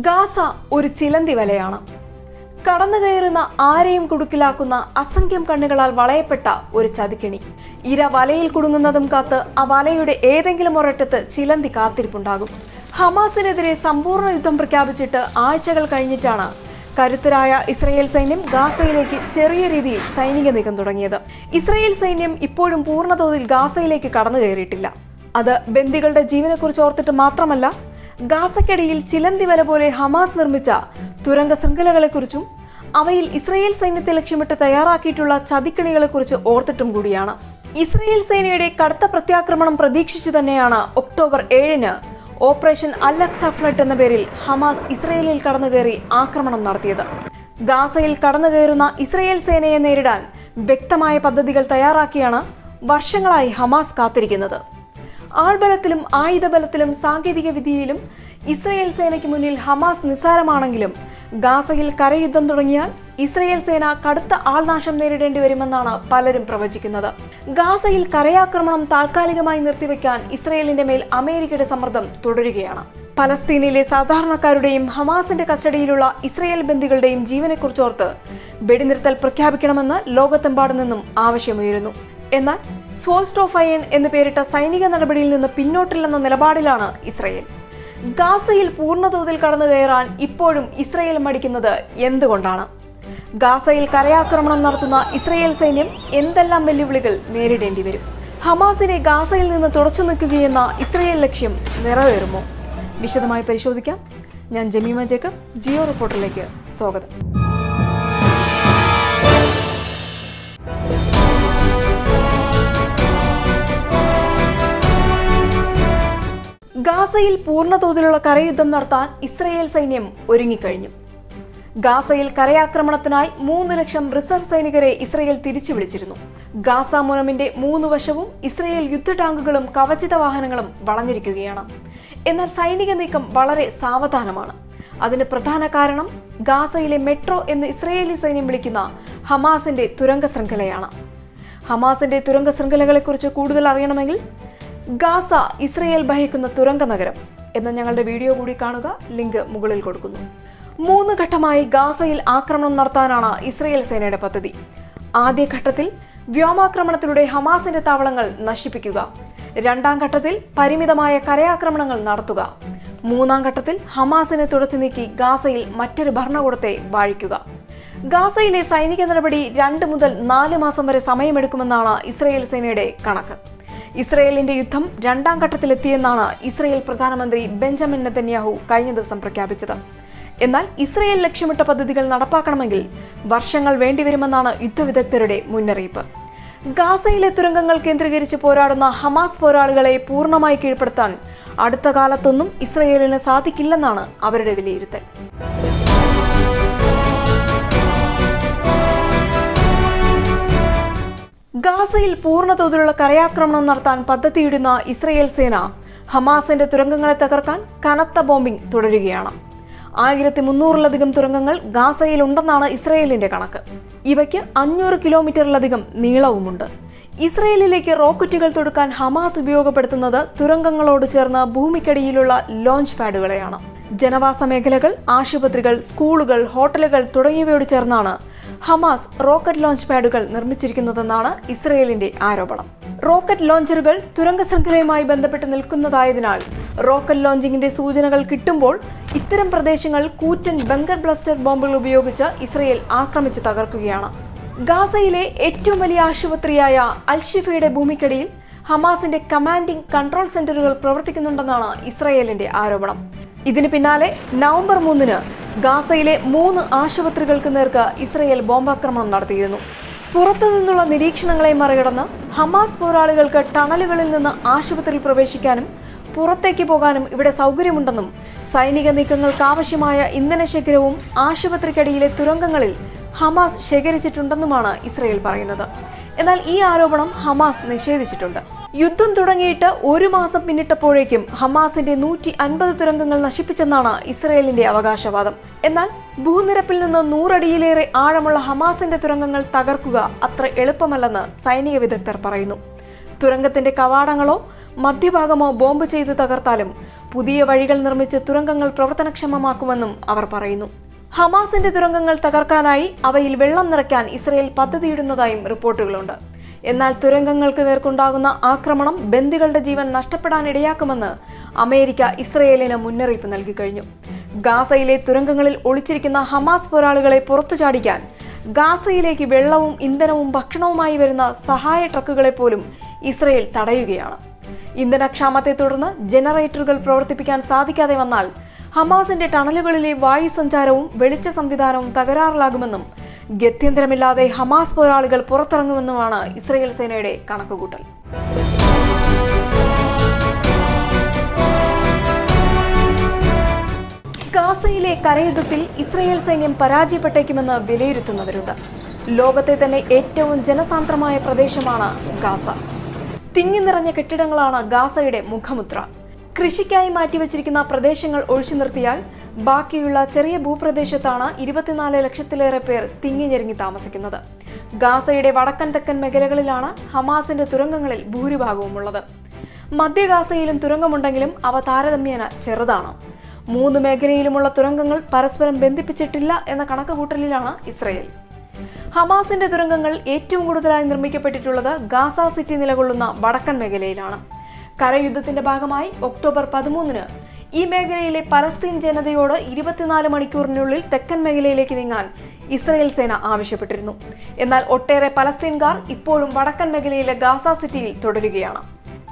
Gaza ഒരു ചിലന്തി വലയാണ്. കടന്നു കയറുന്ന ആരെയും കുടുക്കിലാക്കുന്ന അസംഖ്യം കണ്ണുകളാൽ വളയപ്പെട്ട ഒരു ചതിക്കിണി. ഇര വലയിൽ കുടുങ്ങുന്നതും കാത്ത് ആ വലയുടെ ഏതെങ്കിലും ഒരറ്റത്ത് ചിലന്തി കാത്തിരിപ്പുണ്ടാകും. ഹമാസിനെതിരെ സമ്പൂർണ്ണ യുദ്ധം പ്രഖ്യാപിച്ചിട്ട് ആഴ്ചകൾ കഴിഞ്ഞിട്ടാണ് കരുത്തരായ ഇസ്രയേൽ സൈന്യം ഗാസയിലേക്ക് ചെറിയ രീതിയിൽ സൈനിക നീക്കം തുടങ്ങിയത്. ഇസ്രയേൽ സൈന്യം ഇപ്പോഴും പൂർണ്ണതോതിൽ ഗാസയിലേക്ക് കടന്നു കയറിയിട്ടില്ല. അത് ബന്ദികളുടെ ജീവനെക്കുറിച്ച് ഓർത്തിട്ട് മാത്രമല്ല, ഗാസയ്ക്കടിയിൽ ചിലന്തി വല പോലെ ഹമാസ് നിർമ്മിച്ച തുരങ്ക ശൃംഖലകളെക്കുറിച്ചും അവയിൽ ഇസ്രയേൽ സൈന്യത്തെ ലക്ഷ്യമിട്ട് തയ്യാറാക്കിയിട്ടുള്ള ചതിക്കിണികളെക്കുറിച്ച് ഓർത്തിട്ടും കൂടിയാണ്. ഇസ്രയേൽ സേനയുടെ കടുത്ത പ്രത്യാക്രമണം പ്രതീക്ഷിച്ചു തന്നെയാണ് ഒക്ടോബർ 7-ന് ഓപ്പറേഷൻ അൽ-അക്സ ഫ്ലഡ് എന്ന പേരിൽ ഹമാസ് ഇസ്രയേലിൽ കടന്നുകയറി ആക്രമണം നടത്തിയത്. ഗാസയിൽ കടന്നുകയറുന്ന ഇസ്രയേൽ സേനയെ നേരിടാൻ വ്യക്തമായ പദ്ധതികൾ തയ്യാറാക്കിയാണ് വർഷങ്ങളായി ഹമാസ് കാത്തിരിക്കുന്നത്. ആൾബലത്തിലും ആയുധബലത്തിലും സാങ്കേതിക വിദ്യയിലും ഇസ്രയേൽ സേനയ്ക്ക് മുന്നിൽ ഹമാസ് നിസ്സാരമാണെങ്കിലും ഗാസയിൽ കരയുദ്ധം തുടങ്ങിയാൽ ഇസ്രയേൽ സേന കടുത്ത ആൾനാശം നേരിടേണ്ടി വരുമെന്നാണ് പലരും പ്രവചിക്കുന്നത്. ഗാസയിൽ കരയാക്രമണം താൽക്കാലികമായി നിർത്തിവെക്കാൻ ഇസ്രയേലിന്റെ മേൽ അമേരിക്കയുടെ സമ്മർദ്ദം തുടരുകയാണ്. പലസ്തീനിലെ സാധാരണക്കാരുടെയും ഹമാസിന്റെ കസ്റ്റഡിയിലുള്ള ഇസ്രയേൽ ബന്ദികളുടെയും ജീവനെക്കുറിച്ചോർത്ത് വെടിനിർത്തൽ പ്രഖ്യാപിക്കണമെന്ന് ലോകത്തെമ്പാടു നിന്നും ആവശ്യമുയരുന്നു. എന്നാൽ സോൾസ്റ്റ് ഓഫ് അയൺ എന്ന് പേരിട്ട സൈനിക നടപടിയിൽ നിന്ന് പിന്നോട്ടില്ലെന്ന നിലപാടിലാണ് ഇസ്രയേൽ. ഗാസയിൽ പൂർണ്ണതോതിൽ കടന്നു കയറാൻ ഇപ്പോഴും ഇസ്രയേൽ മടിക്കുന്നത് എന്തുകൊണ്ടാണ്? ഗാസയിൽ കരയാക്രമണം നടത്തുന്ന ഇസ്രയേൽ സൈന്യം എന്തെല്ലാം വെല്ലുവിളികൾ നേരിടേണ്ടി വരും? ഹമാസിനെ ഗാസയിൽ നിന്ന് തുടച്ചു നിൽക്കുകയെന്ന ഇസ്രയേൽ ലക്ഷ്യം നിറവേറുമോ? വിശദമായി പരിശോധിക്കാം. ഞാൻ ജമീമ ജേക്കബ്, ജിയോ റിപ്പോർട്ടറിലേക്ക് സ്വാഗതം. ഗാസയിൽ പൂർണ്ണതോതിലുള്ള കരയുദ്ധം നടത്താൻ ഇസ്രയേൽ സൈന്യം ഒരുങ്ങിക്കഴിഞ്ഞു. ഗാസയിൽ കരയാക്രമണത്തിനായി 3 ലക്ഷം റിസർവ് സൈനികരെ ഇസ്രയേൽ തിരിച്ചു വിളിച്ചിരുന്നു. ഗാസ മുനമ്പിന്റെ 3 വശവും ഇസ്രയേൽ യുദ്ധ ടാങ്കുകളും കവചിത വാഹനങ്ങളും വളഞ്ഞിരിക്കുകയാണ്. എന്നാൽ സൈനിക നീക്കം വളരെ സാവധാനമാണ്. അതിന് പ്രധാന കാരണം ഗാസയിലെ മെട്രോ എന്ന് ഇസ്രയേലി സൈന്യം വിളിക്കുന്ന ഹമാസിന്റെ തുരങ്ക ശൃംഖലയാണ്. ഹമാസിന്റെ തുരങ്ക ശൃംഖലകളെക്കുറിച്ച് കൂടുതൽ അറിയണമെങ്കിൽ ഗാസ ഇസ്രയേൽ ഭയക്കുന്ന തുരങ്ക നഗരം എന്ന ഞങ്ങളുടെ വീഡിയോ കൂടി കാണുക. ലിങ്ക് മുകളിൽ കൊടുക്കുന്നു. 3 ഘട്ടമായി ഗാസയിൽ ആക്രമണം നടത്താനാണ് ഇസ്രയേൽ സേനയുടെ പദ്ധതി. ആദ്യഘട്ടത്തിൽ വ്യോമാക്രമണത്തിലൂടെ ഹമാസിന്റെ താവളങ്ങൾ നശിപ്പിക്കുക. 2ാം ഘട്ടത്തിൽ പരിമിതമായ കരയാക്രമണങ്ങൾ നടത്തുക. 3ാം ഘട്ടത്തിൽ ഹമാസിനെ തുടച്ചു നീക്കി ഗാസയിൽ മറ്റൊരു ഭരണകൂടത്തെ വാഴിക്കുക. ഗാസയിലെ സൈനിക നടപടി 2 മുതൽ 4 മാസം വരെ സമയമെടുക്കുമെന്നാണ് ഇസ്രയേൽ സേനയുടെ കണക്ക്. ഇസ്രയേലിന്റെ യുദ്ധം 2ാം ഘട്ടത്തിലെത്തിയെന്നാണ് ഇസ്രയേൽ പ്രധാനമന്ത്രി ബെഞ്ചമിൻ നെതന്യാഹു കഴിഞ്ഞ ദിവസം പ്രഖ്യാപിച്ചത്. എന്നാൽ ഇസ്രയേൽ ലക്ഷ്യമിട്ട പദ്ധതികൾ നടപ്പാക്കണമെങ്കിൽ വർഷങ്ങൾ വേണ്ടിവരുമെന്നാണ് യുദ്ധവിദഗ്ധരുടെ മുന്നറിയിപ്പ്. ഗാസയിലെ തുരങ്കങ്ങൾ കേന്ദ്രീകരിച്ച് പോരാടുന്ന ഹമാസ് പോരാളികളെ പൂർണ്ണമായി കീഴ്പ്പെടുത്താൻ അടുത്ത കാലത്തൊന്നും ഇസ്രയേലിന് സാധിക്കില്ലെന്നാണ് അവരുടെ വിലയിരുത്തൽ. ഗാസയിൽ പൂർണ്ണതോതിലുള്ള കരയാക്രമണം നടത്താൻ പദ്ധതിയിടുന്ന ഇസ്രയേൽ സേന ഹമാസിന്റെ തുരങ്കങ്ങളെ തകർക്കാൻ കനത്ത ബോംബിംഗ് തുടരുകയാണ്. 1300-ലധികം തുരങ്കങ്ങൾ ഗാസയിൽ ഉണ്ടെന്നാണ് ഇസ്രയേലിന്റെ കണക്ക്. ഇവയ്ക്ക് 500 കിലോമീറ്ററിലധികം നീളവുമുണ്ട്. ഇസ്രയേലിലേക്ക് റോക്കറ്റുകൾ തൊടുക്കാൻ ഹമാസ് ഉപയോഗപ്പെടുത്തുന്നത് തുരങ്കങ്ങളോട് ചേർന്ന് ഭൂമിക്കടിയിലുള്ള ലോഞ്ച് പാഡുകളെയാണ്. ജനവാസ മേഖലകൾ, ആശുപത്രികൾ, സ്കൂളുകൾ, ഹോട്ടലുകൾ തുടങ്ങിയവയോട് ചേർന്നാണ് ഹമാസ് റോക്കറ്റ് ലോഞ്ച് പാഡുകൾ നിർമ്മിച്ചിരിക്കുന്നതെന്നാണ് ഇസ്രയേലിന്റെ ആരോപണം. റോക്കറ്റ് ലോഞ്ചറുകൾ തുരങ്ക ശൃംഖലയുമായി ബന്ധപ്പെട്ട് നിൽക്കുന്നതായതിനാൽ റോക്കറ്റ് ലോഞ്ചിങ്ങിന്റെ സൂചനകൾ കിട്ടുമ്പോൾ ഇത്തരം പ്രദേശങ്ങൾ കൂറ്റൻ ബങ്കർ ബ്ലസ്റ്റർ ബോംബുകൾ ഉപയോഗിച്ച് ഇസ്രയേൽ ആക്രമിച്ചു തകർക്കുകയാണ്. ഗാസയിലെ ഏറ്റവും വലിയ ആശുപത്രിയായ അൽ-ഷിഫയുടെ ഭൂമിക്കടിയിൽ ഹമാസിന്റെ കമാൻഡിംഗ് കൺട്രോൾ സെന്ററുകൾ പ്രവർത്തിക്കുന്നുണ്ടെന്നാണ് ഇസ്രയേലിന്റെ ആരോപണം. ഇതിന് പിന്നാലെ നവംബർ 3-ന് ഗാസയിലെ 3 ആശുപത്രികൾക്ക് നേർക്ക് ഇസ്രയേൽ ബോംബാക്രമണം നടത്തിയിരുന്നു. പുറത്തുനിന്നുള്ള നിരീക്ഷണങ്ങളെ മറികടന്ന് ഹമാസ് പോരാളികൾക്ക് ടണലുകളിൽ നിന്ന് ആശുപത്രിയിൽ പ്രവേശിക്കാനും പുറത്തേക്ക് പോകാനും ഇവിടെ സൗകര്യമുണ്ടെന്നും സൈനിക നീക്കങ്ങൾക്കാവശ്യമായ ഇന്ധനശേഖരവും ആശുപത്രിക്കടിയിലെ തുരങ്കങ്ങളിൽ ഹമാസ് ശേഖരിച്ചിട്ടുണ്ടെന്നുമാണ് ഇസ്രയേൽ പറയുന്നത്. എന്നാൽ ഈ ആരോപണം ഹമാസ് നിഷേധിച്ചിട്ടുണ്ട്. യുദ്ധം തുടങ്ങിയിട്ട് 1 മാസം പിന്നിട്ടപ്പോഴേക്കും ഹമാസിന്റെ 150 തുരങ്കങ്ങൾ നശിപ്പിച്ചെന്നാണ് ഇസ്രയേലിന്റെ അവകാശവാദം. എന്നാൽ ഭൂനിരപ്പിൽ നിന്ന് 100 അടിയിലേറെ ആഴമുള്ള ഹമാസിന്റെ തുരങ്കങ്ങൾ തകർക്കുക അത്ര എളുപ്പമല്ലെന്ന് സൈനിക വിദഗ്ധർ പറയുന്നു. തുരങ്കത്തിന്റെ കവാടങ്ങളോ മധ്യഭാഗമോ ബോംബ് ചെയ്ത് തകർത്താലും പുതിയ വഴികൾ നിർമ്മിച്ച് തുരങ്കങ്ങൾ പ്രവർത്തനക്ഷമമാക്കുമെന്നും അവർ പറയുന്നു. ഹമാസിന്റെ തുരങ്കങ്ങൾ തകർക്കാനായി അവയിൽ വെള്ളം നിറയ്ക്കാൻ ഇസ്രയേൽ പദ്ധതിയിടുന്നതായും റിപ്പോർട്ടുകളുണ്ട്. എന്നാൽ തുരങ്കങ്ങൾക്ക് നേർക്കുണ്ടാകുന്ന ആക്രമണം ബന്ദികളുടെ ജീവൻ നഷ്ടപ്പെടാനിടയാക്കുമെന്ന് അമേരിക്ക ഇസ്രയേലിന് മുന്നറിയിപ്പ് നൽകി കഴിഞ്ഞു. ഗാസയിലെ തുരങ്കങ്ങളിൽ ഒളിച്ചിരിക്കുന്ന ഹമാസ് പോരാളികളെ പുറത്തു ചാടിക്കാൻ ഗാസയിലേക്ക് വെള്ളവും ഇന്ധനവും ഭക്ഷണവുമായി വരുന്ന സഹായ ട്രക്കുകളെ പോലും ഇസ്രയേൽ തടയുകയാണ്. ഇന്ധനക്ഷാമത്തെ തുടർന്ന് ജനറേറ്ററുകൾ പ്രവർത്തിപ്പിക്കാൻ സാധിക്കാതെ വന്നാൽ ഹമാസിന്റെ ടണലുകളിലെ വായുസഞ്ചാരവും വെളിച്ച സംവിധാനവും തകരാറിലാകുമെന്നും ഗത്യന്തരമില്ലാതെ ഹമാസ് പോരാളികൾ പുറത്തിറങ്ങുമെന്നുമാണ് ഇസ്രയേൽ സേനയുടെ കണക്കുകൂട്ടൽ. ഗാസയിലെ കരയുദ്ധത്തിൽ ഇസ്രയേൽ സൈന്യം പരാജയപ്പെട്ടേക്കുമെന്ന് വിലയിരുത്തുന്നവരുണ്ട്. ലോകത്തെ തന്നെ ഏറ്റവും ജനസാന്ദ്രമായ പ്രദേശമാണ് ഗാസ. തിങ്ങി നിറഞ്ഞ കെട്ടിടങ്ങളാണ് ഗാസയുടെ മുഖമുദ്ര. കൃഷിക്കായി മാറ്റിവെച്ചിരിക്കുന്ന പ്രദേശങ്ങൾ ഒഴിച്ചു നിർത്തിയാൽ ബാക്കിയുള്ള ചെറിയ ഭൂപ്രദേശത്താണ് 24 ലക്ഷത്തിലേറെ പേർ തിങ്ങിഞ്ഞെരുങ്ങി താമസിക്കുന്നത്. ഗാസയുടെ വടക്കൻ തെക്കൻ മേഖലകളിലാണ് ഹമാസിന്റെ തുരങ്കങ്ങളിൽ ഭൂരിഭാഗവുമുള്ളത്. മധ്യ ഗാസയിലും തുരങ്കമുണ്ടെങ്കിലും അവ താരതമ്യേന ചെറുതാണ്. 3 മേഖലയിലുമുള്ള തുരങ്കങ്ങൾ പരസ്പരം ബന്ധിപ്പിച്ചിട്ടില്ല എന്ന കണക്കുകൂട്ടലിലാണ് ഇസ്രയേൽ. ഹമാസിന്റെ തുരങ്കങ്ങൾ ഏറ്റവും കൂടുതലായി നിർമ്മിക്കപ്പെട്ടിട്ടുള്ളത് ഗാസ സിറ്റി നിലകൊള്ളുന്ന വടക്കൻ മേഖലയിലാണ്. കരയുദ്ധത്തിന്റെ ഭാഗമായി ഒക്ടോബർ 13-ന് ഈ മേഖലയിലെ പലസ്തീൻ ജനതയോട് 24 മണിക്കൂറിനുള്ളിൽ തെക്കൻ മേഖലയിലേക്ക് നീങ്ങാൻ ഇസ്രയേൽ സേന ആവശ്യപ്പെട്ടിരുന്നു. എന്നാൽ ഒട്ടേറെ പലസ്തീൻകാർ ഇപ്പോഴും വടക്കൻ മേഖലയിലെ ഗാസ സിറ്റിയിൽ തുടരുകയാണ്.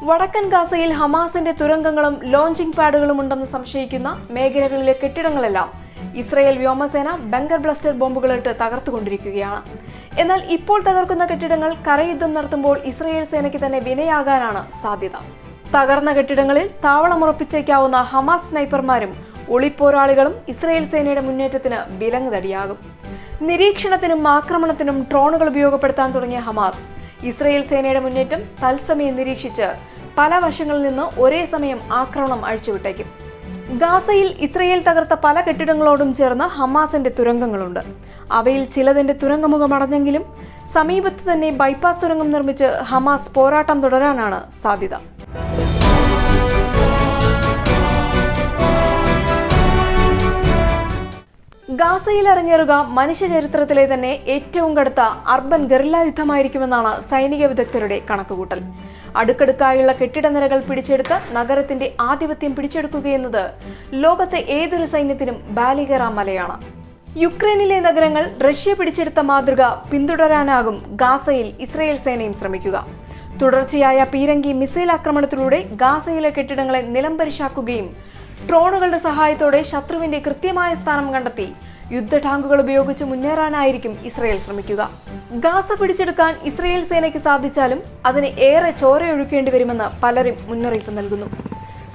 വടക്കൻ ഗാസയിൽ ഹമാസിന്റെ തുരങ്കങ്ങളും ലോഞ്ചിംഗ് പാഡുകളും ഉണ്ടെന്ന് സംശയിക്കുന്ന മേഖലകളിലെ കെട്ടിടങ്ങളെല്ലാം ഇസ്രയേൽ വ്യോമസേന ബങ്കർ ബ്ലസ്റ്റർ ബോംബുകളിട്ട് തകർത്തുകൊണ്ടിരിക്കുകയാണ്. എന്നാൽ ഇപ്പോൾ തകർക്കുന്ന കെട്ടിടങ്ങൾ കരയുദ്ധം നടത്തുമ്പോൾ ഇസ്രയേൽ സേനയ്ക്ക് തന്നെ വിനയാകാനാണ് സാധ്യത. തകർന്ന കെട്ടിടങ്ങളിൽ താവളമുറപ്പിച്ചേക്കാവുന്ന ഹമാസ് സ്നൈപ്പർമാരും ഒളിപ്പോരാളികളും ഇസ്രയേൽ സേനയുടെ മുന്നേറ്റത്തിന് വിലങ്ങുതടിയാകും. നിരീക്ഷണത്തിനും ആക്രമണത്തിനും ഡ്രോണുകൾ ഉപയോഗപ്പെടുത്താൻ തുടങ്ങിയ ഹമാസ് ഇസ്രയേൽ സേനയുടെ മുന്നേറ്റം തത്സമയം നിരീക്ഷിച്ച് പല വശങ്ങളിൽ നിന്ന് ഒരേ സമയം ആക്രമണം അഴിച്ചുവിട്ടേക്കും. ഗാസയിൽ ഇസ്രയേൽ തകർത്ത പല കെട്ടിടങ്ങളോടും ചേർന്ന് ഹമാസിന്റെ തുരങ്കങ്ങളുണ്ട്. അവയിൽ ചിലതിന്റെ തുരങ്കമുഖം അടഞ്ഞെങ്കിലും സമീപത്ത് തന്നെ ബൈപ്പാസ് തുരങ്കം നിർമ്മിച്ച് ഹമാസ് പോരാട്ടം തുടരാനാണ് സാധ്യത. ഗാസയിൽ അരങ്ങേറുക മനുഷ്യ ചരിത്രത്തിലെ തന്നെ ഏറ്റവും കടുത്ത അർബൻ ഗറില്ല യുദ്ധമായിരിക്കുമെന്നാണ് സൈനിക വിദഗ്ധരുടെ കണക്കുകൂട്ടൽ. അടുക്കടുക്കായുള്ള കെട്ടിടനിരകൾ പിടിച്ചെടുത്ത് നഗരത്തിന്റെ ആധിപത്യം പിടിച്ചെടുക്കുകയെന്നത് ലോകത്തെ ഏതൊരു സൈന്യത്തിനും ബാലികേറാ മലയാണ്. യുക്രൈനിലെ നഗരങ്ങൾ റഷ്യ പിടിച്ചെടുത്ത മാതൃക പിന്തുടരാനാകും ഗാസയിൽ ഇസ്രയേൽ സേനയും ശ്രമിക്കുക. തുടർച്ചയായ പീരങ്കി മിസൈൽ ആക്രമണത്തിലൂടെ ഗാസയിലെ കെട്ടിടങ്ങളെ നിലംപരിശാക്കുകയും ഡ്രോണുകളുടെ സഹായത്തോടെ ശത്രുവിന്റെ കൃത്യമായ സ്ഥാനം കണ്ടെത്തി യുദ്ധ ടാങ്കുകൾ ഉപയോഗിച്ച് മുന്നേറാനായിരിക്കും ഇസ്രയേൽ ശ്രമിക്കുക. ഗാസ പിടിച്ചെടുക്കാൻ ഇസ്രയേൽ സേനയ്ക്ക് സാധിച്ചാലും അതിന് ഏറെ ചോരയൊഴുക്കേണ്ടി വരുമെന്ന് പലരും മുന്നറിയിപ്പ് നൽകുന്നു.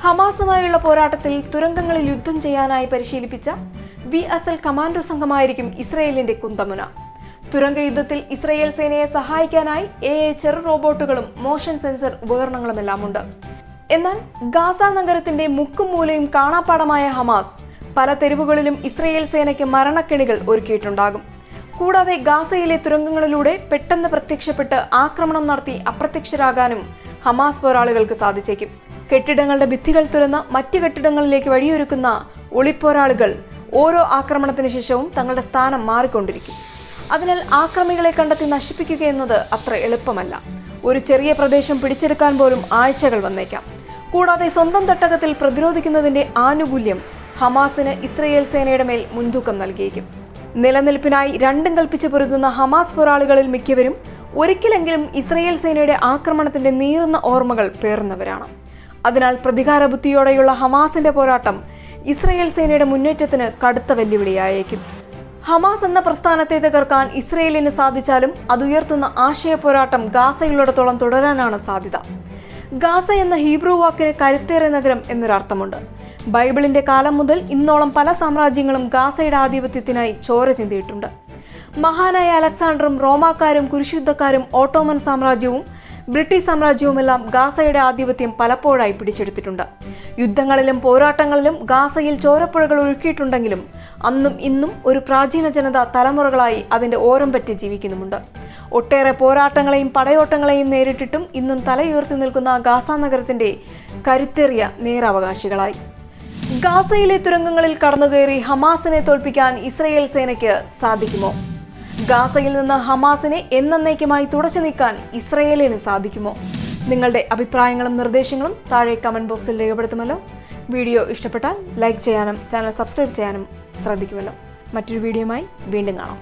ഹമാസുമായുള്ള പോരാട്ടത്തിൽ തുരങ്കങ്ങളിൽ യുദ്ധം ചെയ്യാനായി പരിശീലിപ്പിച്ച VSL കമാൻഡോ സംഘമായിരിക്കും ഇസ്രയേലിന്റെ കുന്തമുന. തുരങ്ക യുദ്ധത്തിൽ ഇസ്രയേൽ സേനയെ സഹായിക്കാനായി AI ചെറു റോബോട്ടുകളും മോഷൻ സെൻസർ ഉപകരണങ്ങളുമെല്ലാം ഉണ്ട്. എന്നാൽ ഗാസ നഗരത്തിന്റെ മുക്കും മൂലയും കാണാപ്പാടമായ ഹമാസ് പല തെരുവുകളിലും ഇസ്രയേൽ സേനയ്ക്ക് മരണക്കെണികൾ ഒരുക്കിയിട്ടുണ്ടാകും. കൂടാതെ ഗാസയിലെ തുരങ്കങ്ങളിലൂടെ പെട്ടെന്ന് പ്രത്യക്ഷപ്പെട്ട് ആക്രമണം നടത്തി അപ്രത്യക്ഷരാകാനും ഹമാസ് പോരാളികൾക്ക് സാധിച്ചേക്കും. കെട്ടിടങ്ങളുടെ ഭിത്തികൾ തുറന്ന് മറ്റു കെട്ടിടങ്ങളിലേക്ക് വഴിയൊരുക്കുന്ന ഒളിപ്പോരാളികൾ ഓരോ ആക്രമണത്തിന് ശേഷവും തങ്ങളുടെ സ്ഥാനം മാറിക്കൊണ്ടിരിക്കും. അതിനാൽ ആക്രമികളെ കണ്ടെത്തി നശിപ്പിക്കുക എന്നത് അത്ര എളുപ്പമല്ല. ഒരു ചെറിയ പ്രദേശം പിടിച്ചെടുക്കാൻ പോലും ആഴ്ചകൾ വന്നേക്കാം. കൂടാതെ സ്വന്തം തട്ടകത്തിൽ പ്രതിരോധിക്കുന്നതിന്റെ ആനുകൂല്യം ഹമാസിന് ഇസ്രയേൽ സേനയുടെ മേൽ മുൻതൂക്കം നൽകിയേക്കും. നിലനിൽപ്പിനായി രണ്ടും കൽപ്പിച്ച് പൊരുതുന്ന ഹമാസ് പോരാളികളിൽ മിക്കവരും ഒരിക്കലെങ്കിലും ഇസ്രയേൽ സേനയുടെ ആക്രമണത്തിന്റെ നീറുന്ന ഓർമ്മകൾ പേറുന്നവരാണ്. അതിനാൽ പ്രതികാര ബുദ്ധിയോടെയുള്ള ഹമാസിന്റെ പോരാട്ടം ഇസ്രയേൽ സേനയുടെ മുന്നേറ്റത്തിന് കടുത്ത വെല്ലുവിളിയായേക്കും. ഹമാസ് എന്ന പ്രസ്ഥാനത്തെ തകർക്കാൻ ഇസ്രയേലിന് സാധിച്ചാലും അതുയർത്തുന്ന ആശയ പോരാട്ടം ഗാസയുള്ളിടത്തോളം തുടരാനാണ് സാധ്യത. ഗാസ എന്ന ഹീബ്രു വാക്കിന് കരുത്തേറിയ നഗരം എന്നൊരർത്ഥമുണ്ട്. ബൈബിളിന്റെ കാലം മുതൽ ഇന്നോളം പല സാമ്രാജ്യങ്ങളും ഗാസയുടെ ആധിപത്യത്തിനായി ചോര ചിന്തിയിട്ടുണ്ട്. മഹാനായ അലക്സാണ്ടറും റോമാക്കാരും കുരിശുദ്ധക്കാരും ഓട്ടോമൻ സാമ്രാജ്യവും ബ്രിട്ടീഷ് സാമ്രാജ്യവുമെല്ലാം ഗാസയുടെ ആധിപത്യം പലപ്പോഴായി പിടിച്ചെടുത്തിട്ടുണ്ട്. യുദ്ധങ്ങളിലും പോരാട്ടങ്ങളിലും ഗാസയിൽ ചോരപ്പുഴകൾ ഒഴുക്കിയിട്ടുണ്ടെങ്കിലും അന്നും ഇന്നും ഒരു പ്രാചീന ജനത തലമുറകളായി അതിന്റെ ഓരം പറ്റി ജീവിക്കുന്നുമുണ്ട്. ഒട്ടേറെ പോരാട്ടങ്ങളെയും പടയോട്ടങ്ങളെയും നേരിട്ടിട്ടും ഇന്നും തലയുയർത്തി നിൽക്കുന്ന ഗാസ നഗരത്തിന്റെ കരുത്തേറിയ നേരാവകാശികളായി. ഗാസയിലെ തുരങ്കങ്ങളിൽ കടന്നുകയറി ഹമാസിനെ തോൽപ്പിക്കാൻ ഇസ്രയേൽ സേനയ്ക്ക് സാധിക്കുമോ? ഗാസയിൽ നിന്ന് ഹമാസിനെ എന്നേക്കുമായി തുടച്ചു നീക്കാൻ ഇസ്രയേലിന് സാധിക്കുമോ? നിങ്ങളുടെ അഭിപ്രായങ്ങളും നിർദ്ദേശങ്ങളും താഴെ കമന്റ് ബോക്സിൽ രേഖപ്പെടുത്തുമല്ലോ. വീഡിയോ ഇഷ്ടപ്പെട്ടാൽ ലൈക്ക് ചെയ്യാനും ചാനൽ സബ്സ്ക്രൈബ് ചെയ്യാനും ശ്രദ്ധിക്കുമല്ലോ. മറ്റൊരു വീഡിയോയുമായി വീണ്ടും കാണാം.